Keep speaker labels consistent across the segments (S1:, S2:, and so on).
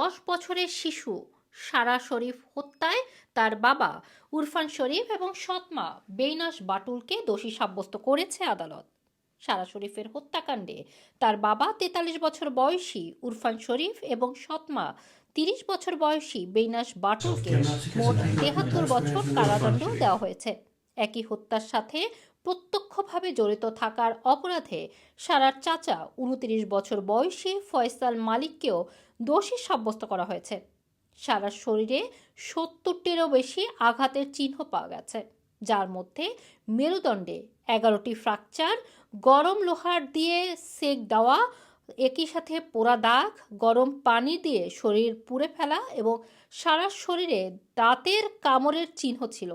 S1: 10 বছরের শিশু সারা শরীফ হত্যায় তার বাবা উরফান শরীফ এবং সৎমা বেইনাস বাটুলকে দোষী সাব্যস্ত করেছে আদালত। সারা শরীফের হত্যাকাণ্ডে তার বাবা 43 বছর বয়সী উরফান শরীফ এবং সৎমা 30 বছর বয়সী বেইনাস বাটুলকে মোট 73 বছর কারাদণ্ড দেওয়া হয়েছে। একই হত্যার সাথে প্রত্যক্ষভাবে জড়িত থাকার অপরাধে সারার চাচা 29 বছর বয়সী ফয়সাল মালিককেও দোষী সাব্যস্ত করা হয়েছে। সারার শরীরে 70টিরও বেশি আঘাতের চিহ্ন পাওয়া গেছে, যার মধ্যে মেরুদণ্ডে 11টি ফ্র্যাকচার, গরম লোহার দিয়ে সেক দেওয়া, একই সাথে পোড়া দাগ, গরম পানি দিয়ে শরীর পুড়ে ফেলা এবং সারার শরীরে দাঁতের কামড়ের চিহ্ন ছিল।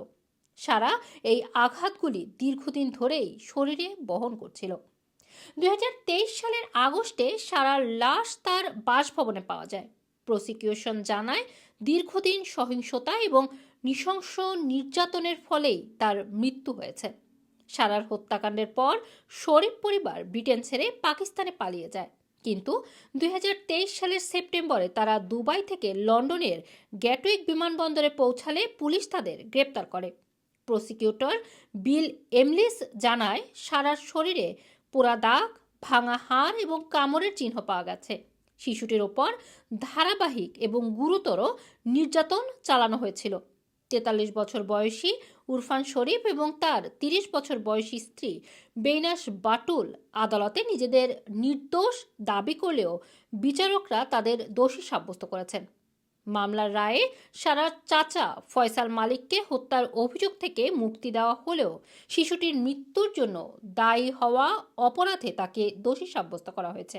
S1: সারা এই আঘাতগুলি দীর্ঘদিন ধরেই শরীরে বহন করছিল। 2023 সালের আগস্টে সারার লাশ তার বাসভবনে পাওয়া যায়। প্রসিকিউশন জানায় দীর্ঘদিন সহিংসতা এবং নৃশংস নির্যাতনের ফলেই তার মৃত্যু হয়েছে। সারার হত্যাকাণ্ডের পর শরীফ পরিবার ব্রিটেন ছেড়ে পাকিস্তানে পালিয়ে যায়, কিন্তু 2023 সালের সেপ্টেম্বরে তারা দুবাই থেকে লন্ডনের গ্যাটউইক বিমানবন্দরে পৌঁছালে পুলিশ তাদের গ্রেপ্তার করে। প্রসিকিউটর বিল এমলিস জানায় সারার শরীরে পোড়া দাগ, ভাঙা হাড় এবং কামড়ের চিহ্ন পাওয়া গেছে। শিশুটির ওপর ধারাবাহিক এবং গুরুতর নির্যাতন চালানো হয়েছিল। 43 বছর বয়সী উরফান শরীফ এবং তার 30 বছর বয়সী স্ত্রী বেইনাস বাটুল আদালতে নিজেদের নির্দোষ দাবি করলেও বিচারকরা তাদের দোষী সাব্যস্ত করেছেন। মামলার রায়ে সারার চাচা ফয়সাল মালিককে হত্যার অভিযোগ থেকে মুক্তি দেওয়া হলেও শিশুটির মৃত্যুর জন্য দায়ী হওয়া অপরাধে তাকে দোষী সাব্যস্ত করা হয়েছে।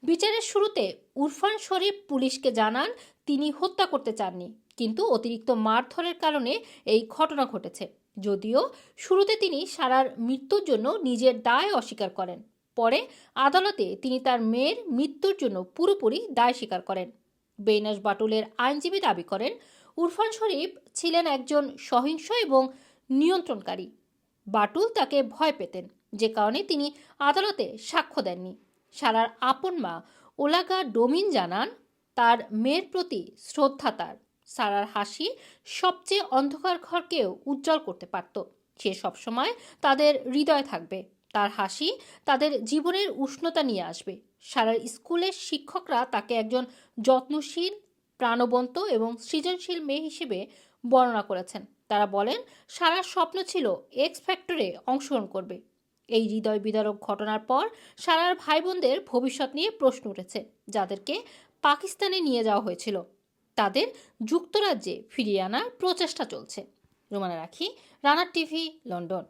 S1: বিচারের শুরুতে উরফান শরীফ পুলিশকে জানান তিনি হত্যা করতে চাননি, কিন্তু অতিরিক্ত মারধরের কারণে এই ঘটনা ঘটেছে। যদিও শুরুতে তিনি সারার মৃত্যুর জন্য নিজের দায় অস্বীকার করেন, পরে আদালতে তিনি তার মেয়ের মৃত্যুর জন্য পুরোপুরি দায় স্বীকার করেন। বেইনাস বাটুলের আইনজীবী দাবি করেন উরফান শরীফ ছিলেন একজন সহিংস এবং নিয়ন্ত্রণকারী। বাটুল তাকে ভয় পেতেন, যে কারণে তিনি আদালতে সাক্ষ্য দেননি। সারার আপন মা ওলাগা ডোমিন জানান তার মেয়ের প্রতি শ্রদ্ধা তার। সারার হাসি সবচেয়ে অন্ধকার ঘরকেও উজ্জ্বল করতে পারত। সে সবসময় তাদের হৃদয়ে থাকবে। তার হাসি তাদের জীবনের উষ্ণতা নিয়ে আসবে। সারার স্কুলের শিক্ষকরা তাকে একজন যত্নশীল, প্রাণবন্ত এবং সৃজনশীল মেয়ে হিসেবে বর্ণনা করেছেন। তারা বলেন সারার স্বপ্ন ছিল এক্স ফ্যাক্টরে অংশগ্রহণ করবে। এই হৃদয় বিদারক ঘটনার পর সারার ভাই বোনদের ভবিষ্যৎ নিয়ে প্রশ্ন উঠেছে। যাদেরকে পাকিস্তানে নিয়ে যাওয়া হয়েছিল তাদের যুক্তরাজ্যে ফিরিয়ে আনার প্রচেষ্টা চলছে। রোমানা রাখি, রানার টিভি, লন্ডন।